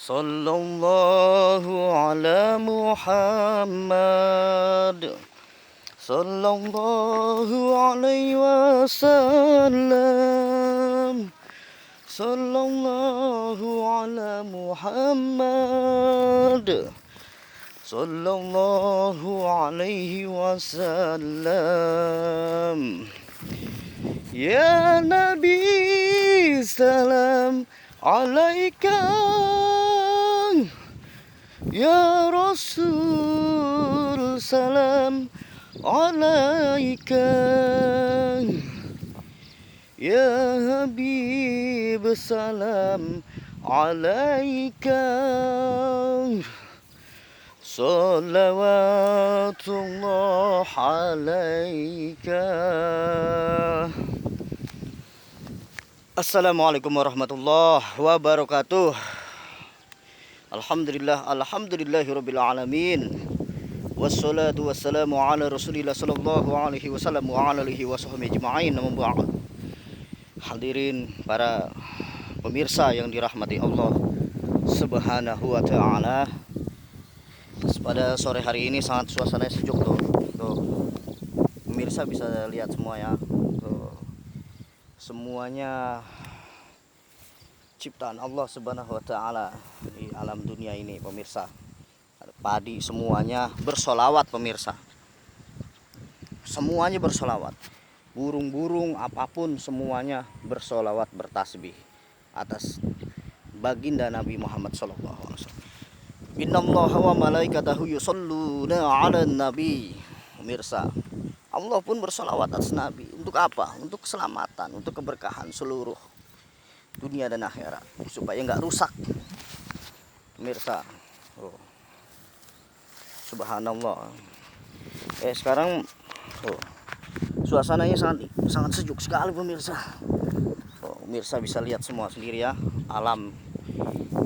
Sallallahu ala Muhammad. Sallallahu alaihi wasallam. Sallallahu ala Muhammad. Sallallahu alaihi wasallam. Ya Nabi, salam alaika. Ya Rasul, salam alaika. Ya Habib, salam alaika. Salawatullah alaika. Assalamualaikum warahmatullahi wabarakatuh. Alhamdulillahirabbil alamin. Wassalatu wassalamu ala Rasulillah sallallahu alaihi wasallam wa ala alihi washabbihi ajma'in. Amma ba'd. Hadirin para pemirsa yang dirahmati Allah Subhanahu wa taala. Pada sore hari ini sangat suasananya sejuk tuh. Pemirsa bisa lihat semua ya. Semuanya ciptaan Allah Subhanahu wa taala di alam dunia ini, pemirsa. Padi semuanya bersolawat, pemirsa. Semuanya bersolawat. Burung-burung apapun semuanya bersolawat, bertasbih atas baginda Nabi Muhammad sallallahu alaihi wasallam. Innallaha wa malaikatahu yusholluna 'alan nabi. Pemirsa, Allah pun bersolawat atas Nabi. Untuk apa? Untuk keselamatan, untuk keberkahan seluruh dunia dan akhirat, supaya nggak rusak. Pemirsa, subhanallah. Sekarang suasananya sangat sejuk sekali, pemirsa. Pemirsa bisa lihat semua sendiri ya, alam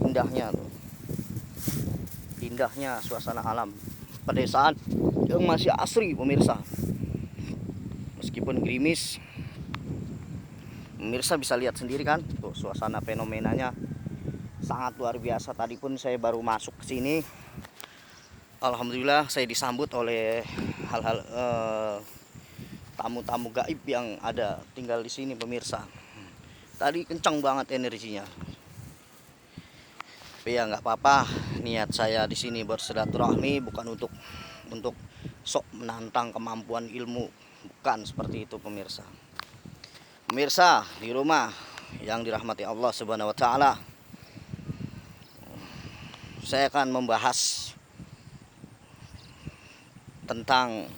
indahnya tuh. Indahnya suasana alam pedesaan yang masih asri, pemirsa. Meskipun gerimis, pemirsa bisa lihat sendiri kan, tuh suasana fenomenanya sangat luar biasa. Tadi pun saya baru masuk ke sini, alhamdulillah saya disambut oleh hal-hal tamu-tamu gaib yang ada tinggal di sini, pemirsa. Tadi kencang banget energinya. Tapi ya nggak apa-apa, niat saya di sini bersilaturahmi bukan untuk sok menantang kemampuan ilmu, bukan seperti itu, pemirsa. Pemirsa di rumah yang dirahmati Allah Subhanahu wa taala, saya akan membahas tentang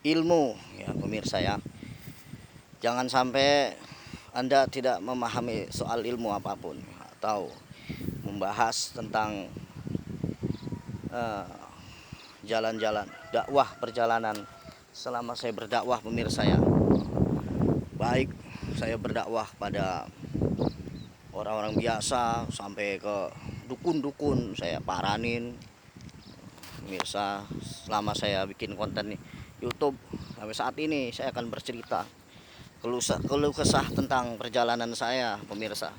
ilmu ya, pemirsa ya. Jangan sampai Anda tidak memahami soal ilmu apapun atau membahas tentang jalan-jalan dakwah, perjalanan selama saya berdakwah, pemirsa ya. Baik saya berdakwah pada orang-orang biasa sampai ke dukun-dukun saya paranin, pemirsa. Selama saya bikin konten YouTube sampai saat ini, saya akan bercerita keluh kesah tentang perjalanan saya, pemirsa.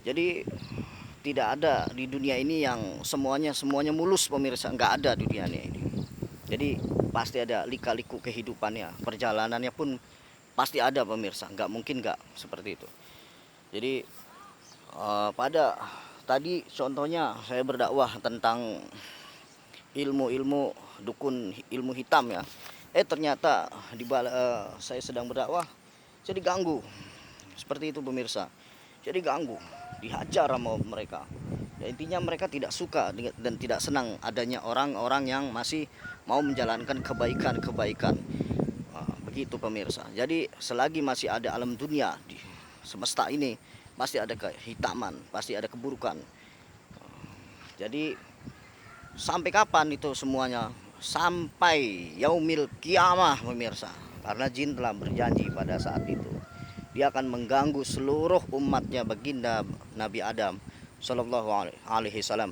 Jadi tidak ada di dunia ini yang semuanya mulus, pemirsa. Nggak ada di dunia ini. Jadi pasti ada lika-liku kehidupannya, perjalanannya pun pasti ada, pemirsa. Nggak mungkin nggak seperti itu. Jadi pada tadi contohnya saya berdakwah tentang ilmu dukun, ilmu hitam ya. Ternyata saya sedang berdakwah jadi ganggu. Seperti itu, pemirsa. Jadi ganggu, dihajar sama mereka. Ya, intinya mereka tidak suka dan tidak senang adanya orang-orang yang masih mau menjalankan kebaikan-kebaikan. Begitu, pemirsa. Jadi selagi masih ada alam dunia di semesta ini, pasti ada kehitaman, pasti ada keburukan. Jadi sampai kapan itu semuanya? Sampai yaumil kiamah, pemirsa. Karena jin telah berjanji pada saat itu dia akan mengganggu seluruh umatnya baginda Nabi Adam sallallahu alaihi wasallam.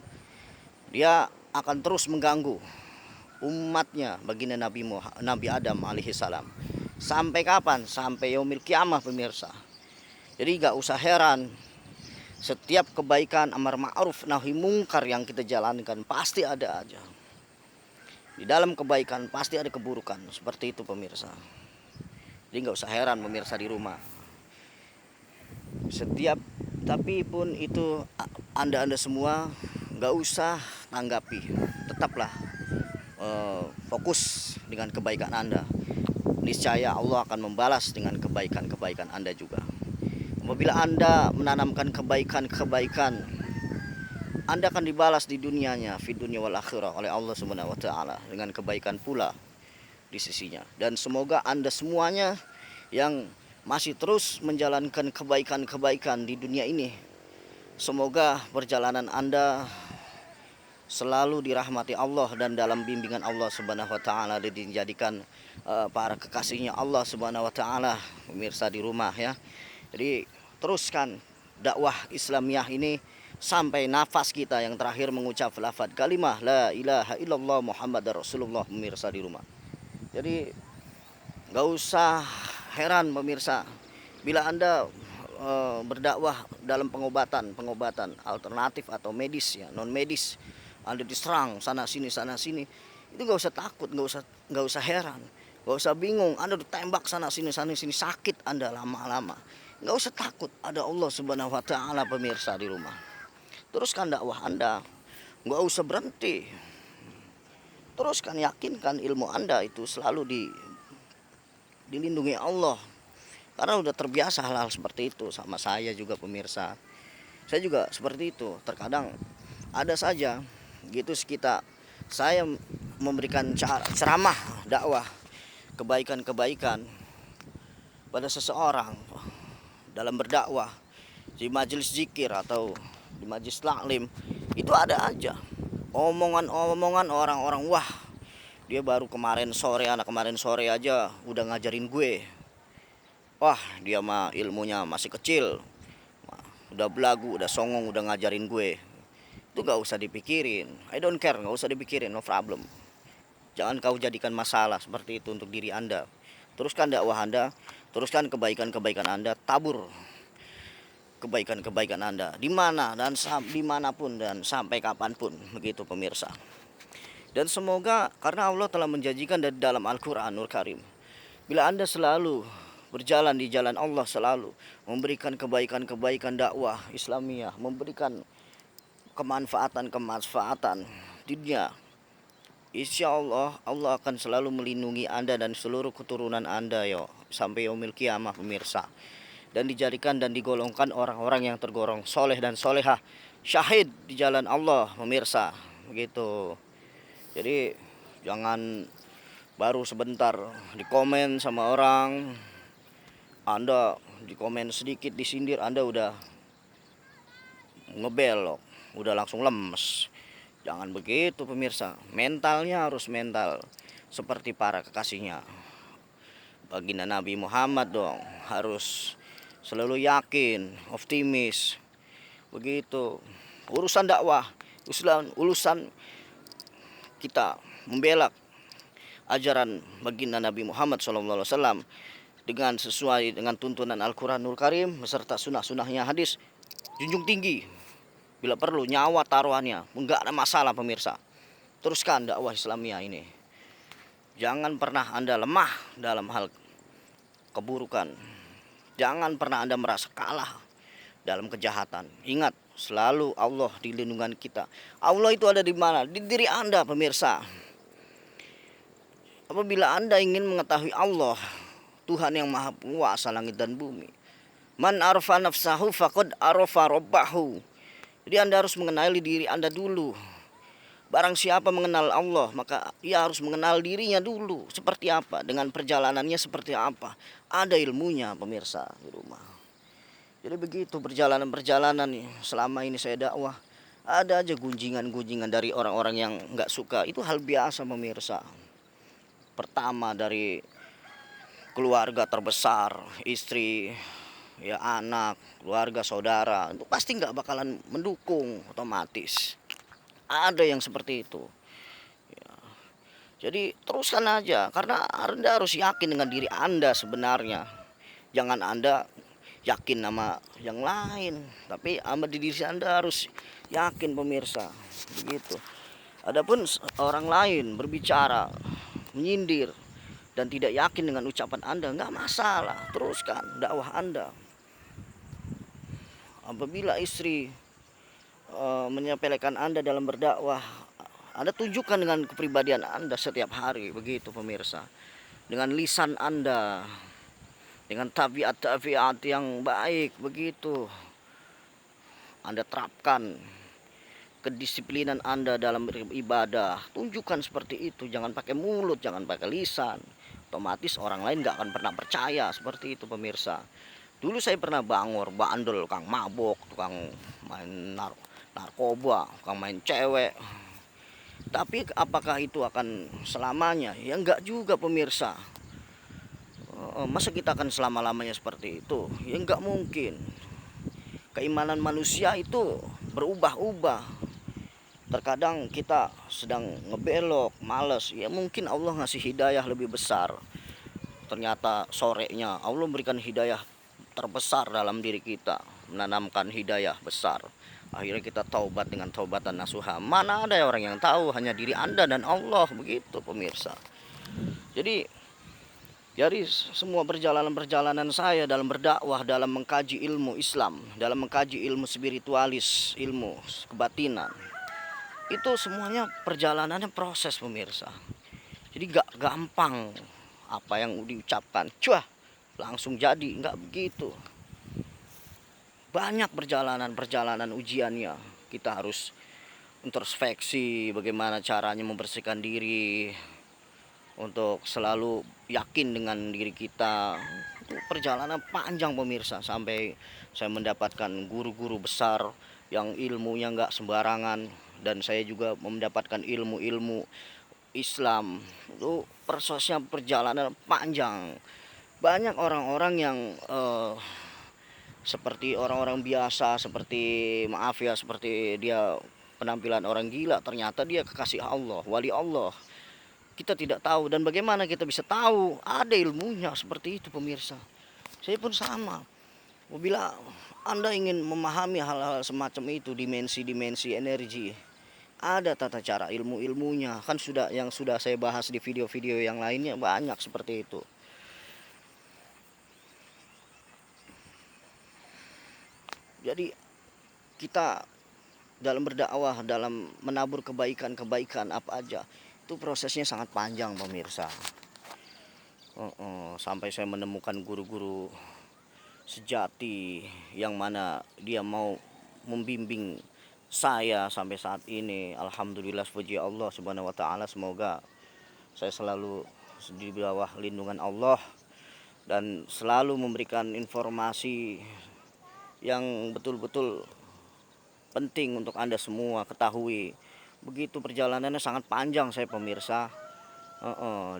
Dia akan terus mengganggu umatnya baginda Nabi Adam alaihi salam. Sampai kapan? Sampai yaumil kiamah, pemirsa. Jadi gak usah heran Setiap kebaikan, amar ma'ruf nahi mungkar yang kita jalankan pasti ada aja. Di dalam kebaikan pasti ada keburukan. Seperti itu pemirsa. Jadi nggak usah heran pemirsa di rumah. Setiap tapi pun itu anda semua nggak usah tanggapi. Tetaplah fokus dengan kebaikan anda. Niscaya Allah akan membalas dengan kebaikan-kebaikan anda juga. Apabila anda menanamkan kebaikan-kebaikan, anda akan dibalas di dunianya, fi dunia wal akhirah, oleh Allah Subhanahu wa taala dengan kebaikan pula di sisinya. Dan semoga anda semuanya yang masih terus menjalankan kebaikan-kebaikan di dunia ini, semoga perjalanan anda selalu dirahmati Allah dan dalam bimbingan Allah Subhanahu wa taala, dan dijadikan para kekasihnya Allah Subhanahu wa taala pemirsa di rumah ya. Jadi teruskan dakwah Islamiyah ini sampai nafas kita yang terakhir mengucap lafaz kalimah la ilaha illallah Muhammadar Rasulullah pemirsa di rumah. Jadi nggak usah heran pemirsa bila anda berdakwah dalam pengobatan alternatif atau medis ya, non medis, anda diserang sana sini, itu nggak usah takut, nggak usah heran, nggak usah bingung. Anda ditembak sana sini sakit anda lama-lama, nggak usah takut. Ada Allah Subhanahu Wa Taala pemirsa di rumah. Teruskan dakwah anda, nggak usah berhenti. Teruskan, yakinkan ilmu anda itu selalu dilindungi Allah. Karena udah terbiasa hal-hal seperti itu sama saya juga pemirsa. Saya juga seperti itu. Terkadang ada saja gitu saya memberikan ceramah dakwah kebaikan-kebaikan pada seseorang dalam berdakwah di majelis zikir atau di majelis taklim, itu ada aja omongan-omongan orang-orang, wah dia baru anak kemarin sore aja udah ngajarin gue, wah dia mah ilmunya masih kecil, udah belagu, udah songong, udah ngajarin gue. Itu gak usah dipikirin, I don't care, gak usah dipikirin, no problem. Jangan kau jadikan masalah seperti itu untuk diri anda. Teruskan dakwah anda, teruskan kebaikan-kebaikan anda, tabur kebaikan-kebaikan anda dimana dan dimanapun dan sampai kapanpun, begitu pemirsa. Dan semoga karena Allah telah menjanjikan dari dalam Al-Quranul Karim, bila anda selalu berjalan di jalan Allah, selalu memberikan kebaikan-kebaikan dakwah Islamiyah, memberikan kemanfaatan di dunia, insya Allah Allah akan selalu melindungi anda dan seluruh keturunan anda sampai yaumil kiamah pemirsa. Dan dijadikan dan digolongkan orang-orang yang tergolong soleh dan solehah, syahid di jalan Allah pemirsa, begitu. Jadi jangan baru sebentar dikomen sama orang, anda dikomen sedikit disindir anda udah ngebelok, udah langsung lemes. Jangan begitu pemirsa, mentalnya harus mental seperti para kekasihnya baginda Nabi Muhammad dong, harus selalu yakin, optimis, begitu. Urusan dakwah, urusan kita membela ajaran baginda Nabi Muhammad SAW dengan sesuai dengan tuntunan Al-Quranul Karim beserta sunnah-sunnahnya hadis, junjung tinggi. Bila perlu nyawa taruhannya, enggak ada masalah pemirsa. Teruskan dakwah Islamiyah ini. Jangan pernah anda lemah dalam hal keburukan. Jangan pernah anda merasa kalah dalam kejahatan. Ingat, selalu Allah di lindungan kita. Allah itu ada di mana? Di diri anda pemirsa. Apabila anda ingin mengetahui Allah, Tuhan yang maha penguasa langit dan bumi, man arfa nafsahu faqad arafa rabbahu. Jadi anda harus mengenali diri anda dulu. Barang siapa mengenal Allah, maka ia harus mengenal dirinya dulu. Seperti apa, dengan perjalanannya seperti apa. Ada ilmunya pemirsa di rumah. Jadi begitu perjalanan-perjalanan nih. Selama ini saya dakwah, ada aja gunjingan-gunjingan dari orang-orang yang gak suka. Itu hal biasa pemirsa. Pertama dari keluarga terbesar, istri, ya anak, keluarga, saudara, itu pasti nggak bakalan mendukung otomatis. Ada yang seperti itu ya. Jadi teruskan aja, karena anda harus yakin dengan diri anda sebenarnya. Jangan anda yakin sama yang lain, tapi sama di diri Anda harus yakin pemirsa. Begitu. Adapun orang lain berbicara, menyindir dan tidak yakin dengan ucapan Anda, nggak masalah, teruskan dakwah Anda. Apabila istri menyepelekan Anda dalam berdakwah, Anda tunjukkan dengan kepribadian Anda setiap hari, begitu pemirsa. Dengan lisan Anda, dengan tabiat-tabiat yang baik, begitu. Anda terapkan kedisiplinan Anda dalam beribadah, tunjukkan seperti itu. Jangan pakai mulut, jangan pakai lisan. Otomatis orang lain gak akan pernah percaya seperti itu pemirsa. Dulu saya pernah bandel, tukang mabok, tukang main narkoba, tukang main cewek. Tapi apakah itu akan selamanya? Ya enggak juga pemirsa. Masa kita akan selama-lamanya seperti itu? Ya enggak mungkin. Keimanan manusia itu berubah-ubah. Terkadang kita sedang ngebelok, males, ya mungkin Allah ngasih hidayah lebih besar. Ternyata sorenya Allah memberikan hidayah terbesar dalam diri kita, menanamkan hidayah besar. Akhirnya kita taubat dengan taubatan nasuha. Mana ada orang yang tahu, hanya diri Anda dan Allah, begitu pemirsa. Jadi dari semua perjalanan saya dalam berdakwah, dalam mengkaji ilmu Islam, dalam mengkaji ilmu spiritualis, ilmu kebatinan, itu semuanya perjalanannya proses pemirsa. Jadi gak gampang apa yang diucapkan langsung jadi, nggak begitu. Banyak perjalanan ujiannya. Kita harus introspeksi bagaimana caranya membersihkan diri untuk selalu yakin dengan diri kita. Itu perjalanan panjang pemirsa, sampai saya mendapatkan guru-guru besar yang ilmunya nggak sembarangan, dan saya juga mendapatkan ilmu-ilmu Islam. Itu prosesnya perjalanan panjang. Banyak orang-orang yang seperti orang-orang biasa, seperti seperti dia penampilan orang gila, ternyata dia kekasih Allah, wali Allah. Kita tidak tahu, dan bagaimana kita bisa tahu? Ada ilmunya seperti itu pemirsa. Saya pun sama. Apabila Anda ingin memahami hal-hal semacam itu, dimensi-dimensi energi, ada tata cara ilmu-ilmunya. Kan sudah saya bahas di video-video yang lainnya, banyak seperti itu. Jadi kita dalam berdakwah, dalam menabur kebaikan apa aja, itu prosesnya sangat panjang pemirsa. Sampai saya menemukan guru-guru sejati yang mana dia mau membimbing saya sampai saat ini. Alhamdulillah, puji Allah subhanahu wa ta'ala. Semoga saya selalu di bawah lindungan Allah dan selalu memberikan informasi yang betul-betul penting untuk Anda semua ketahui. Begitu perjalanannya sangat panjang saya pemirsa.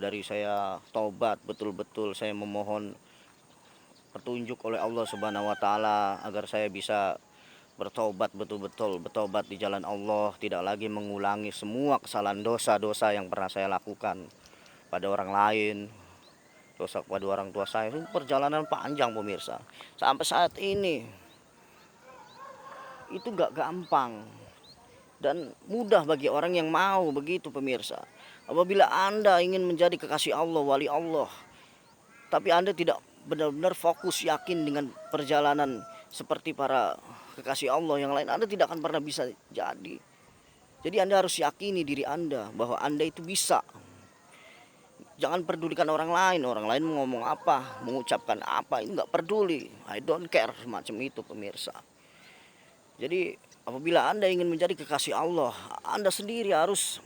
Dari saya taubat, betul-betul saya memohon petunjuk oleh Allah subhanahu wa ta'ala agar saya bisa bertobat, betul-betul bertobat di jalan Allah, tidak lagi mengulangi semua kesalahan dosa-dosa yang pernah saya lakukan pada orang lain, dosa kepada orang tua saya. Itu perjalanan panjang pemirsa. Sampai saat ini itu gak gampang dan mudah bagi orang yang mau, begitu pemirsa. Apabila Anda ingin menjadi kekasih Allah, wali Allah, tapi Anda tidak benar-benar fokus, yakin dengan perjalanan seperti para kekasih Allah yang lain, Anda tidak akan pernah bisa jadi. Jadi Anda harus yakini diri Anda bahwa Anda itu bisa. Jangan pedulikan orang lain mau ngomong apa, mengucapkan apa, itu gak peduli. I don't care, semacam itu pemirsa. Jadi apabila Anda ingin menjadi kekasih Allah, Anda sendiri harus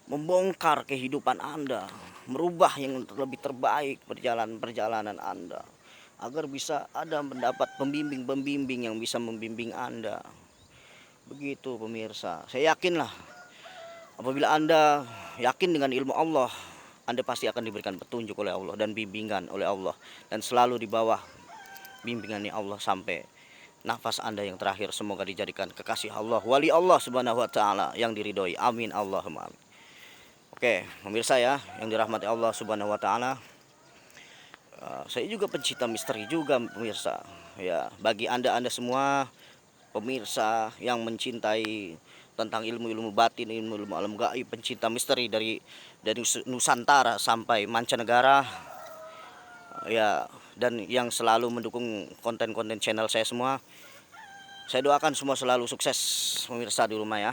membongkar kehidupan Anda, merubah yang lebih terbaik perjalanan Anda, agar bisa ada mendapat pembimbing-pembimbing yang bisa membimbing Anda. Begitu pemirsa. Saya yakinlah apabila Anda yakin dengan ilmu Allah, Anda pasti akan diberikan petunjuk oleh Allah dan bimbingan oleh Allah, dan selalu di bawah bimbingannya Allah sampai nafas Anda yang terakhir. Semoga dijadikan kekasih Allah, wali Allah subhanahu wa ta'ala yang diridhoi. Amin Allahumma amin. Oke pemirsa ya, yang dirahmati Allah subhanahu wa ta'ala, Saya juga pencinta misteri juga pemirsa. Ya, bagi anda semua pemirsa yang mencintai tentang ilmu-ilmu batin, ilmu-ilmu alam gaib, pencinta misteri dari Nusantara sampai mancanegara, ya, dan yang selalu mendukung konten-konten channel saya semua. Saya doakan semua selalu sukses pemirsa di rumah ya.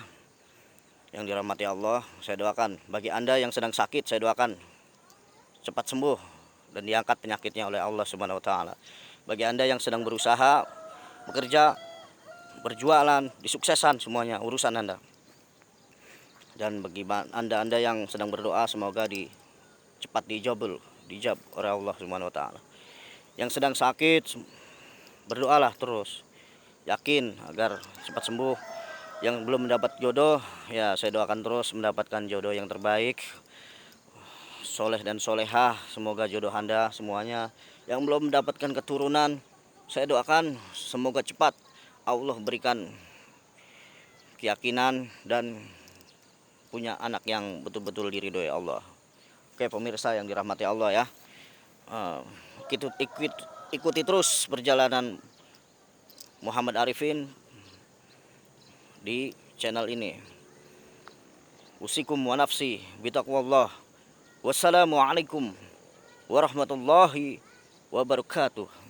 Yang dirahmati Allah, saya doakan bagi Anda yang sedang sakit, saya doakan cepat sembuh dan diangkat penyakitnya oleh Allah Subhanahu wa taala. Bagi Anda yang sedang berusaha, bekerja, berjualan, disuksesan semuanya urusan Anda. Dan bagi Anda yang sedang berdoa, semoga cepat dijabul, dijab oleh Allah Subhanahu wa taala. Yang sedang sakit, berdoalah terus. Yakin agar cepat sembuh. Yang belum mendapat jodoh, ya saya doakan terus mendapatkan jodoh yang terbaik. Soleh dan solehah, semoga jodoh Anda semuanya. Yang belum mendapatkan keturunan, saya doakan semoga cepat Allah berikan keyakinan dan punya anak yang betul-betul diridhoi Allah. Oke pemirsa yang dirahmati Allah ya, ikuti terus perjalanan Muhammad Arifin di channel ini. Usikum wa nafsi bitaqwallah. Wassalamualaikum warahmatullahi wabarakatuh.